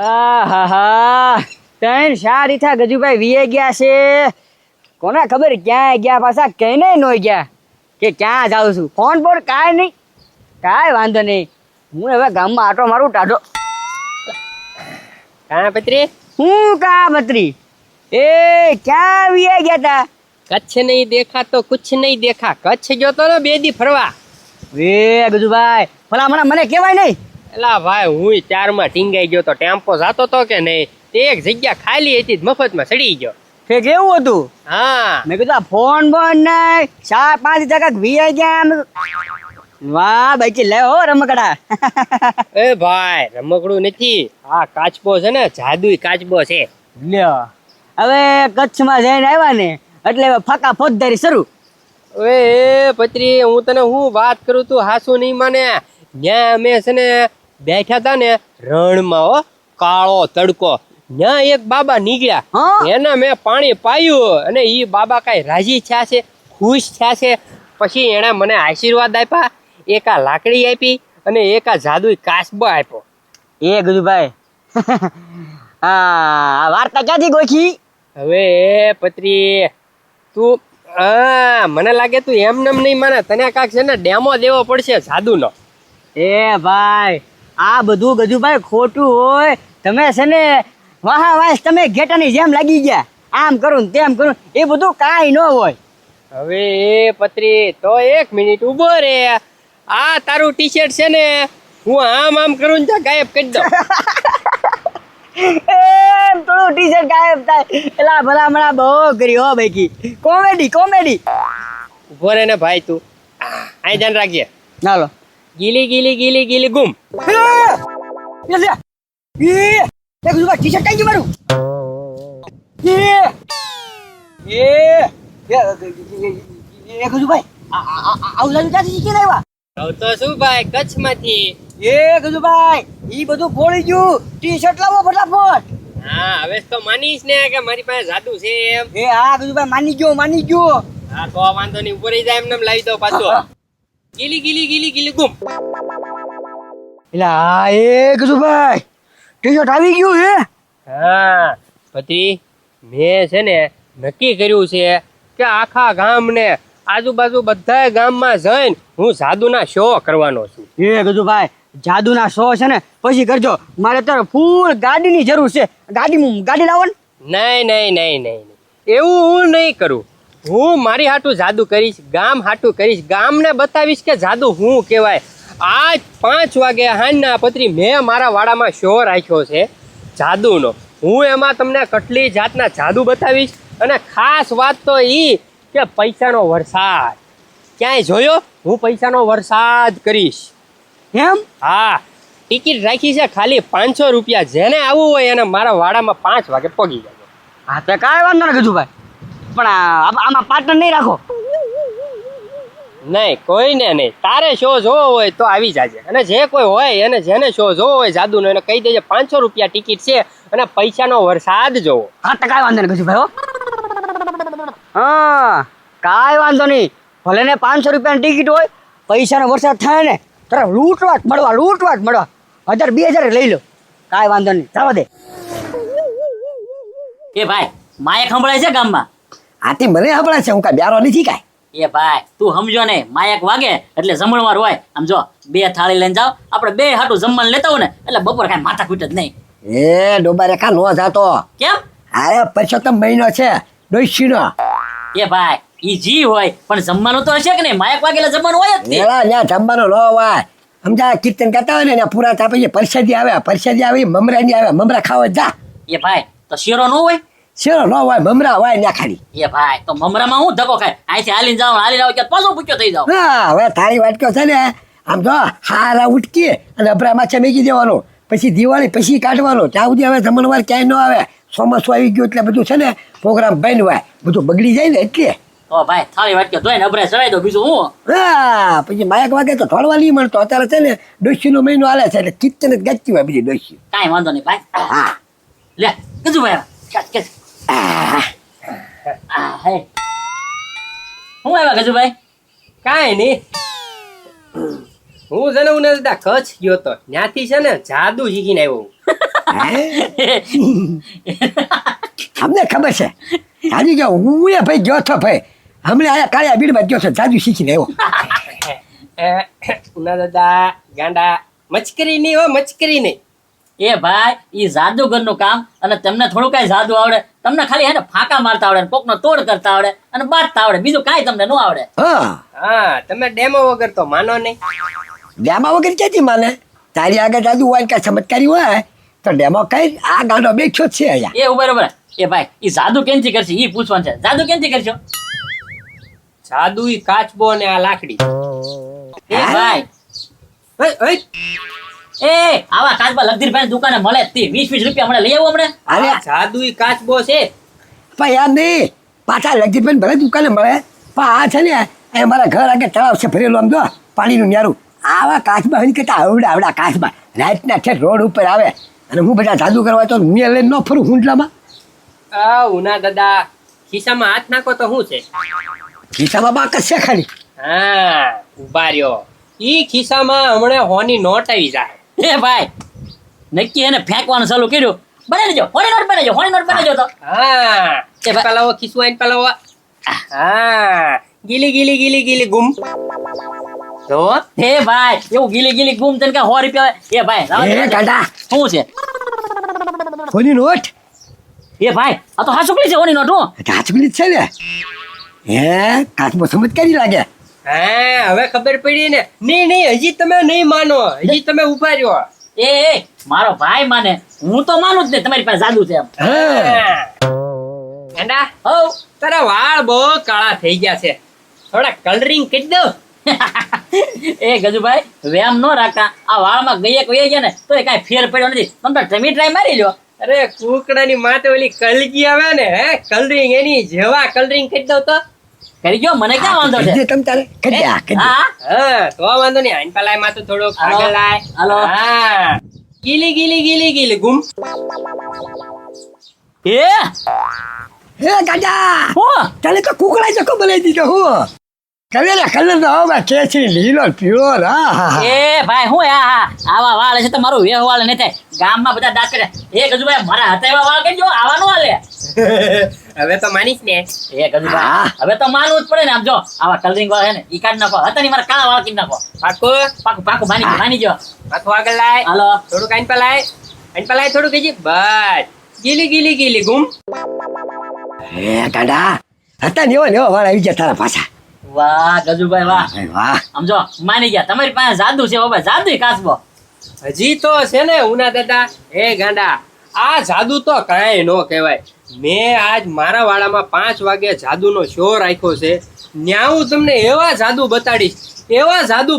આહાહા ત્રણ ચાર રીથા ગજુભાઈ વીએ ગયા છે. કોને ખબર ક્યાં ગયા, પાછા કઈને નો ગયા કે ક્યાં જાઉં છું. ફોન પર કાંઈ નહીં, કાંઈ વાંધો નહીં. હું હવે ગામમાં આટો મારું ટાઢો. કા પત્રી હું કા બત્રી એ ક્યાં વીએ ગયા તા? કચ્છ નહીં દેખા તો કુછ નહીં દેખા. કચ્છ ગયો તો ને 2 દી ફરવા. વે ગજુભાઈ ભલા મને કહેવાય નહીં. એલા ભાઈ હું 4 માં ટીંગાઈ ગયો તો ટેમ્પો જાતો તો કે નહીં, તે એક જગ્યા ખાલી હતી મફતમાં ચડી ગયો. કે કેવું હતું? હા મેં કીધું આ ફોન બંધ નહીં, 4-5 ટકા વીએ ગયા. વાહ બાઈકી લે હો રમકડા. એ ભાઈ રમકડું નથી, આ કાચબો છે ને, જાદુઈ કાચબો છે. લ્યો હવે કચ્છમાં જઈને આવ્યા ને એટલે હવે ફાકા ફોજદારી શરૂ. એ પત્રી હું તને હું વાત કરું, તું હાસુ નહીં માને. ત્યાં અમે છે ને બેઠા હતા ને રણમાં, હો કાળો તડકો, ત્યાં એક બાબા નીકળ્યા. હા? એને મેં પાણી પાયું અને ઈ બાબા કઈ રાજી થયા છે, ખુશ થયા છે. પછી એણે મને આશીર્વાદ આપ્યા, એક આ લાકડી આપી અને એક આ જાદુઈ કાચબો આપ્યો. એ ગજુભાઈ આ વાર્તા ક્યાંથી ગોખી? હવે પત્રી તું મને લાગે તું એમને નહીં માને, તને કાંક છે ને ડેમો દેવો પડશે જાદુનો. એ ભાઈ આ બધું ગજુભાઈ ખોટું હોય. તમે છે ને વાહ તમે ઘેટાની જેમ લાગી ગયા, આમ કરું ને તેમ કરું, એ બધું કાંઈ ન હોય. હવે એ પત્રી તો 1 મિનિટ ઉભો રે. આ તારું ટી શર્ટ છે ને, હું આમ કરું ને ગાયબ કરી દઉં. એમ થોડું ટી શર્ટ ગાયબ થાય. એલા ભલા હમણાં બહુ કરી હો ભાઈ, કોમેડી. ઉભો રે ને ભાઈ તું, અહીં ધ્યાન રાખજે. ચાલો ગીલી ગીલી ગીલી ગીલી ગુમ. ટી શર્ટ કઈ ગયું મારું? ગજુભાઈ આવું લાગ્યું ક્યાંથી શીખીને આવ્યા? હવે તો શું ભાઈ, કચ્છ માંથી. એ ગજુભાઈ ઈ બધું ફોડી ગયું, ટી શર્ટ લાવો ફટાફટ. હા હવે તો માનીશ ને કે મારી પાસે જાદુ છે એમ. એ હા ગજુભાઈ માની ગયો. હા તો વાંધો નહીં, ઉપર જાય એમને એમ લાવી દો પાછો. ગીલી ગીલી ગીલી ગીલી ગુમ. એટલે હા એ ગજુભાઈ ટી શર્ટ આવી ગયું હે? હા પત્રી મેં છે ને નક્કી કર્યું છે કે આખા ગામને આજુબાજુ બધા ગામમાં જઈને હું જાદુના શો કરવાનો છું. એ ગજુભાઈ જાદુના શો છે ને પછી કરજો, મારે તો ફૂલ ગાડીની જરૂર છે. ગાડી લાવો ને. નહીં એવું હું નહીં કરું. હું મારી હાટું જાદુ કરીશ, ગામ હાટું કરીશ, ગામને બતાવીશ કે જાદુ હું કહેવાય. આજ 5 વાગે હાંજના પત્રી મેં મારા વાડામાં શો રાખ્યો છે જાદુનો. હું એમાં તમને કેટલી જાતના જાદુ બતાવીશ. અને ખાસ વાત તો ઈ કે પૈસાનો વરસાદ. ક્યાંય જોયો? હું પૈસાનો વરસાદ કરીશ. એમ? હા ટિકિટ રાખી છે ખાલી 500 રૂપિયા. જેને આવવું હોય એને મારા વાડામાં 5 વાગે પગી જાય. હા તો કાંઈ વાંધો નહીં ગજુભાઈ, પણ આમાં પાર્ટનર નહીં રાખો. નહીં કોઈને નહીં, તારે શો જોવો હોય તો આવી જાજે. અને જે કોઈ હોય અને જેને શો જોવો હોય જાદુનો એને કહી દેજે 500 રૂપિયા ટિકિટ છે અને પૈસાનો વરસાદ જોવો. હા તો કાંઈ વાંધો નહીં ગજુભાઈ. હા કાંઈ વાંધો નહીં, ભલે ને 500 રૂપિયાની ટિકિટ હોય, પૈસાનો વરસાદ થાય ને તરફ લૂંટવા જ મળવા 1000-2000 લઈ લો, કાંઈ વાંધો નહીં, જવા દે. એ ભાઈ માયક સંભળાય છે ગામમાં? આથી મને હમણાં છે, હું કાંઈ બ્યારો નથી કાંઈ. એ ભાઈ તું સમજો ને, માયક વાગે એટલે જમણવાર હોય. આમ જો 2 થાળી લઈને જાવ, આપણે 2 હાટું જમવાનું લેતા હોય ને એટલે બપોર કાંઈ માથા કૂટ જ નહીં. એ ડોબા રેખા નો જાતો. કેમ? અરે પરસોત્તમ મહિનો છે ડોશીનો. એ ભાઈ ઈ જી હોય પણ જમવાનું તો હશે કે નહીં? માયક વાગે એટલે જમવાનું હોય જ તે. એલા ન્યા જમવાનો નો હોય. સમજા કીર્તન કરતા હોય ને ત્યાં પૂરા થાય પછી પરસાદી આવે, મમરાની આવે, મમરા ખાવા જા. એ ભાઈ તો શેરો ન હોય? શેરો નો હોય, મમરા હોય ન્યા ખાલી. એ ભાઈ તો મમરામાં હું ધક્કો ખાય? અહીંથી હાલીને આવો કે પાછો પૂછ્યો થઈ જાવ. હા હવે તારી વાટક્યો છે ને, આમ જો હારા ઉઠકી અને અભરામાં છે મેકી દેવાનો, પછી દિવાળી પછી કાઢવાનો. ત્યાં સુધી હવે જમણવાર ક્યાંય ન આવે. ચોમાસું આવી ગયું એટલે બધું છે ને પ્રોગ્રામ બંધ હોય, બધું બગડી જાય ને એટલે. તો ભાઈ થાળી વાટક્યો ધોઈને અભરાય ચડાવી દો, બીજું હું. હા પછી માયક વાગે તો ઢોળવા નહીં મળતો. અત્યારે છે ને ડોશીનો મહિનો હાલે છે એટલે કીર્તન જ ગાતી હોય બીજી ડોશી. કાંઈ વાંધો નહીં ભાઈ. હા લે કીધું ભાઈ હે હું આવ્યા ગજુભાઈ? કાંઈ નહીં, હું છે ને કચ્છ ગયો તો, ત્યાંથી છે ને જાદુ શીખીને આવ્યો. અમને ખબર છે જાદુ જો હું એ ભાઈ ગયો છો ભાઈ હમણાં આયા કાળિયા બીડમાં ગયો છો જાદુ શીખીને આવ્યો ઉના દાદા ગાંડા મચકરી નહીં હો મચકરી નહીં. એ ભાઈ ઈ જાદુગરનું કામ અને તમને થોડું કાંઈ જાદુ આવડે તમને ખાલી હે ને ફાંકા મારતા આવડે કોકનો તોડ કરતા આવડે અને બાંધતા આવડે બીજું કાંઈ તમને ન આવડે. હા હા તમે ડેમો વગર તો માનો નહીં. ડેમા વગર ક્યાંથી માને તારી આગળ જાદુ હોય કાંઈ ચમત્કારી હોય તો ડેમો કઈ આ ગાંડો બેઠો જ છે અહીંયા. એ બરોબર એ ભાઈ ઈ જાદુ કેનથી કરશે ઈ પૂછવાનું છે જાદુ કેનથી કરશો. જાદુ ઈ કાચબો ને આ લાકડી. એ ભાઈ ઓય, ઓય. એ આવા કાચબા લગધીરભાઈ દુકાને મળે જ તે 20 રૂપિયા મળે લઈ આવો હમણાં. અરે આ જાદુ ઈ કાચબો છે. પણ યાર નહીં પાછા લગજીભાઈ ભલે દુકાને મળે પણ આ છે ને એ મારા ઘર આગળ તળાવ છે ભરેલું આમ જો પાણીનું ન્યારું આવા કાચબા હોય કરતા આવડા આવડા કાચબા રાતના છે રોડ ઉપર આવે અને હું બધા જાદુ કરવા તો હું લઈને ન ફરું હુંડલામાં. આ ઉના દાદા ખિસ્સામાં હાથ નાખો તો શું છે? ખિસ્સામાં બાકસ છે ખાલી. હા ઉભા રહ્યો ઈ ખિસ્સામાં હમણાં હોની નોટ આવી જાય. એ ભાઈ નક્કી એને ફેંકવાનું ચાલુ કર્યું બનાવી દેજો હોળી નોટ બનાવજો તો. હા એ ભાઈ. પલાવો ખિસ્સું આઈને પલાવો. હા ગીલી ગીલી ગીલી ગીલી ગુમ. જો એ ભાઈ એવું ગીલી ગીલી ગુમ તને કે 100 રૂપિયા એ ભાઈ લાવો એ દે. ગાંડા શું છે કોની નોટ એ ભાઈ આ તો હાસુકડી છે હોની નોટ હું. કાચબલી જ છે ને હે કાચબો ચમત્કારી લાગે. હા હવે ખબર પડી ને. નહીં નહીં હજી તમે નહીં માનો હજી તમે ઉભા રહ્યો. એ મારો ભાઈ માને હું તો માનું જ નહીં તમારી પાસે જાદુ છે એમ. હા ગાંડા હઉ તારા વાળ બહુ કાળા થઈ ગયા છે થોડા કલરિંગ કરી દો. એ ગજુભાઈ વેમ નો રાખતા આ વાળમાં ગયે કોઈ છે ને તો એ કાંઈ ફેર પડ્યો નથી તમે તમે ટ્રાય મારી લ્યો. અરે કુકડાની માથે ઓલી કલગી આવે ને હે કલરિંગ એની જેવા કલરિંગ કરી દો તો. કરી ગયો મને ક્યાં વાંધો છે. કીધે તમ તારે કરી દે, કરી દે. હા હા તો વાંધો નહીં આઈન પલાય માં તો થોડોક હાલો, આગળ લાય. હાલો. હા ગીલી ગીલી ગીલી ગીલી ગુમ. એ હે ગાંડા હું તને તો કુકડા ચકો બનાવી દીધો હું કલર નો હવે કેસરી લીલો ને પીળો ને, હા હા હા. એ ભાઈ હું હા આવા વાળ છે તો મારું વેહ વાળ નહીં થાય ગામમાં બધા દાંત કરે એ ગજુભાઈ મારા હાથે એવા વાળ કરજો આવા નો હાલે. હવે તો માનીશ ને. એ ગજુભાઈ હવે તો માનવું જ પડે ને આમ જો આવા કલરિંગ વાળ છે ને ઈ કાઢ નાખો હતા ની મારા કાળા વાળ કાઢી નાખો પાકું પાકું પાકું માની જો માથું આગળ લાય. હાલો થોડુંક આઈન પલાય થોડુંક હજી બસ ગીલી ગીલી ગીલી ગુમ. હે ગાંડા હતા ને એવો વાળ આવી ગયા તારા પાછા. વાહ ગજુભાઈ વાહ અરે વાહ આમ જો માની ગયા તમારી પાસે જાદુ છે બાબા જાદુ કાચબો. હજી તો છે ને ઉના દાદા હે ગાંડા આ જાદુ તો કાંઈ નો કહેવાય. મેં આજ મારા વાડામાં 5 વાગે જાદુનો શો રાખ્યો છે. ન્યા હું તમને એવા જાદુ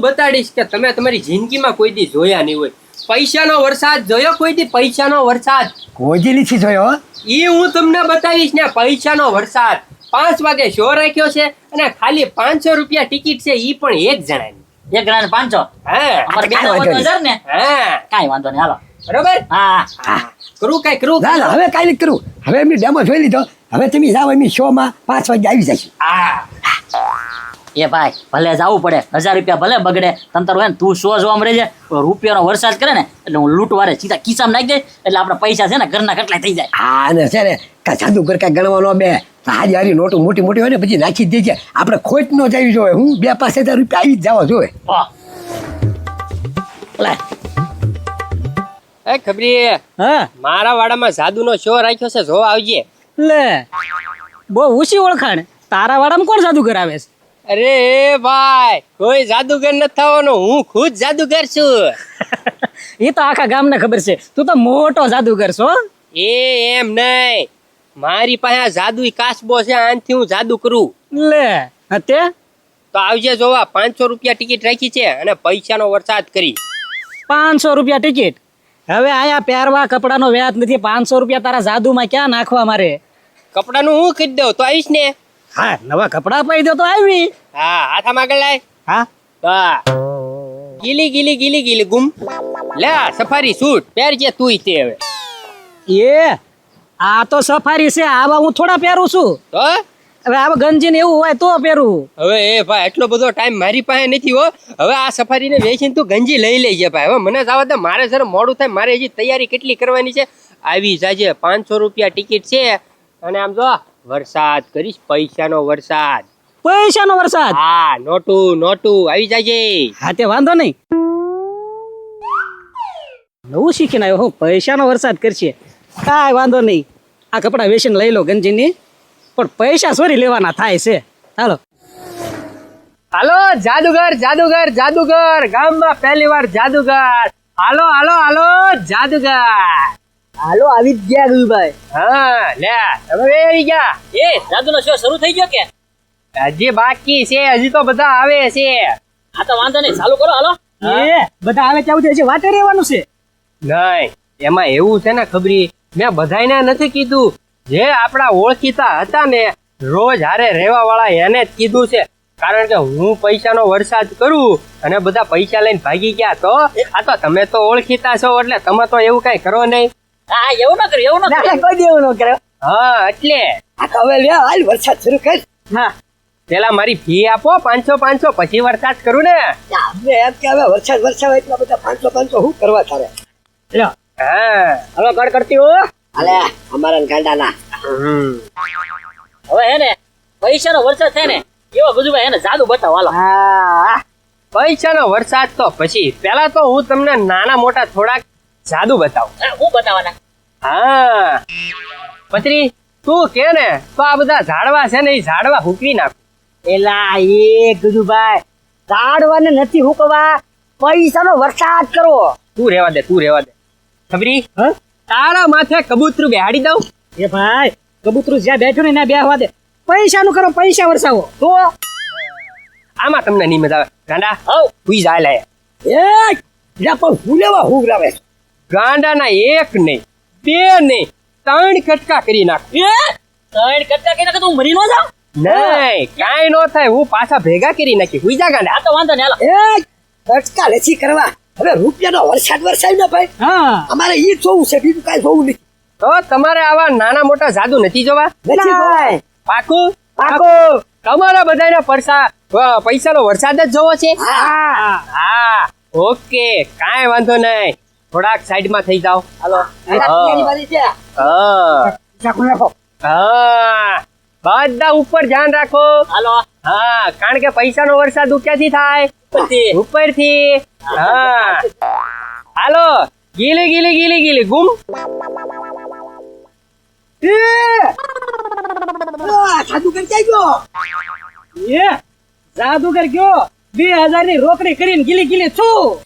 બતાડીશ કે તમે તમારી જિંદગીમાં કોઈ દી જોયા નહીં હોય. પૈસાનો વરસાદ જોયો કોઈ દી? પૈસાનો વરસાદ કોઈ નથી જોયો હો. ઈ હું તમને બતાવીશ ને. પૈસાનો વરસાદ 5 વાગે શો રાખ્યો છે અને ખાલી 500 રૂપિયા ટિકિટ છે ઈ પણ એક જણાની. એક જણાને 500 હા અમારે બે કાંઈ વાંધો 1000 ને હા કાંઈ વાંધો નહીં હાલો બરોબર. હા હા કરું ના ના હવે કાંઈ નથી કરવું હવે એમની ડેમો જોઈ લીધો હવે તમે જાઓ એમની શોમાં 5 વાગે આવી જશે. હા એ ભાઈ ભલે જવું પડે 1000 રૂપિયા ભલે બગડે તમ તારું હે ને તું શો જોવા મળે છે રૂપિયાનો વરસાદ કરે ને એટલે હું લૂંટવારે સીધા ખિસ્સામાં નાખી દે એટલે આપણા પૈસા છે ને ઘરના કેટલાય થઈ જાય. હા ને છે ને કાંઈ જાદુગર કાંઈ ગણવાનો બે હારી હારી નોટો મોટી મોટી હોય ને પછી નાખી જ દેજે આપણે ખોટ ન જવી જોઈએ. હું 2-5 હજાર રૂપિયા આવી જ જવા જોઈએ. વાહ. લે એ ખબરી હા મારા વાડામાં જાદુનો શો રાખ્યો છે જોવા આવજે. લે બહુ ઊંચી ઓળખાણ તારા વાડામાં કોણ જાદુ કરાવે છે? અરે ભાઈ કોઈ જાદુગર નથી થવાનો હું ખુદ જાદુગર છું. એ તો આખા ગામને ખબર છે તું તો મોટો જાદુગર છો. એ એમ નહીં મારી પાસે આ જાદુ કાચબો છે આનથી હું જાદુ કરું. લે તે તો આવજે જોવા 500 રૂપિયા ટિકિટ રાખી છે અને પૈસાનો વરસાદ કરી. 500 રૂપિયા ટિકિટ. હવે આયા પહેરવા કપડાનો વ્યાજ નથી 500 રૂપિયા તારા જાદુમાં ક્યાં નાખવા મારે? કપડાનું હું કરી દઉં તો આવીશ ને. હા નવા કપડા પાઈ દો તો આવી. હા હાથામાં આગળ લાય. હા બા ગીલી ગીલી ગીલી ગીલી ગુમ. લે સફારી સૂટ પહેરજે તુંય તે હવે. એ આ તો સફારી છે આવા હું થોડા પહેરું છું. તો હવે આ ગંજી ને એવું હોય તો પહેરવું. હવે એ ભાઈ એટલો બધો ટાઈમ મારી પાસે નથી હો. હવે આ સફારીને વેચીને તું ગંજી લઈ લેજે ભાઈ. હવે મને જવા દે, મારે જરા મોડું થાય, મારે હજી તૈયારી કેટલી કરવાની છે. આવી જાજે, 500 રૂપિયા ટિકિટ છે. અને આમ જો વરસાદ કરીશ, પૈસાનો વરસાદ. પૈસાનો વરસાદ. હા, નોટું નોટું આવી જાજે. હા તે વાંધો નહીં. નવું શીખીને આવ્યો હું, પૈસાનો વરસાદ કરશે. કાંઈ વાંધો નહીં, આ કપડા વેચીને લઈ લો ગંજીની, પણ પૈસા સોરી લેવાના થાય છે. હાલો. હાલો જાદુગર જાદુગર જાદુગર, ગામમાં પહેલી વાર જાદુગર. હાલો હાલો હાલો જાદુગર. હાલો આવી જ ગયા ગજુભાઈ. હા લે, હવે આવી ગયા. એ જાદુનો શો શરૂ થઈ ગયો કે? હજી બાકી છે, હજી તો બધા આવે છે. હા તો વાંધો નહીં, ચાલુ કરો. હાલો. એ બધા આવે ત્યાં સુધી હજી વાટે રહેવાનું છે. નહીં, એમાં એવું છે ને ખબરી, મેં બધાયને નથી કીધું. જે આપણા ઓળખીતા હતા ને, રોજ હારે રહેવા વાળા એને જ કીધું છે. કારણ કે હું પૈસાનો વરસાદ કરું અને બધા પૈસા લઈને ભાગી ગયા તો આ તો તમે તો ઓળખીતા છો એટલે તમે તો એવું કઈ કરો નહીં. હા એવું ન કર્યું, એવું ન ના, કર્યું. કોઈ દેવું ન કરે. હા એટલે આ તો હવે લે હાલ વરસાદ શરૂ કર. હા, પેલા મારી ફી આપો 500 પછી વરસાદ કરું ને. આપણે એમ કે હવે વરસાદ વરસાદ એટલા બધા 500 શું કરવા તારે? હા, હાલો કર કરતી હો. અલે અમારા ગાંડાના હમ. હવે હે ને પૈસાનો વરસાદ થાય ને એવો ગજુભાઈ એને જાદુ બતાવો. હાલો. હા પૈસાનો વરસાદ તો પછી, પેલા તો હું તમને નાના મોટા થોડાક જાદુ બતાવું. હા, હું બતાવવાના. હા, પત્રી તું કે ને તો આ બધા ઝાડવા છે ને એ ઝાડવા હૂકવી નાખ. એલા એ ગજુભાઈ, ઝાડવાને નથી હુકવા, પૈસાનો વરસાદ કરો. તું રેવા દે, તું રેવા દે. ખબરી તારા માથે કબૂતરું બેહાડી દઉં. એ ભાઈ કબૂતરું જ્યાં બેઠું ને ત્યાં બેહવા દે. પૈસાનું કરો, પૈસા વરસાવો. તો આમાં તમને નહીં મજા આવે. ગાંડા હવ. હુઈ જાય લે. એ જા પણ હું લેવા હું રાવે ગાંડાના એક નહીં, બે નહીં, 3 કટકા કરી નાખ. એ ત્રણ કટકા કઈ નાખે તો હું મરી ન જાઉં. નહીં, કાંઈ નો થાય, હું પાછા ભેગા કરી નાખી. હુઈ જા ગાંડા. આ તો વાંધો નહીં. હાલો. એ ટચકા લેસી કરવા હવે રૂપિયાનો વરસાદ વરસાય ને ભાઈ. હા અમારે ઈ જોવું છે, બીજું કાંઈ જોવું નથી. તો તમારે આવા નાના મોટા જાદુ નથી જોવા? નથી જોવાય. પાકું પાકું. તમારા બધાના પૈસાનો વરસાદ જ જોવો છે. હા હા, ઓકે, કાંઈ વાંધો નહીં. થોડાક સાઈડમાં થઈ જાઓ. હાલો. રાત્રિની વાળી છે. હા ચાકુ નાખો. હા, બધા ઉપર ધ્યાન રાખો. હાલો. હા, કારણ કે પૈસાનો વરસાદ ક્યાંથી થાય? ઉપરથી. ઉપરથી. હા, હાલો, ગીલી ગીલી ગીલી ગીલી ગુમ. જાદુગર ક્યાં ગયો? એ જાદુગર ગયો 2000 ની રોકડી કરીને ગીલી ગીલી છું.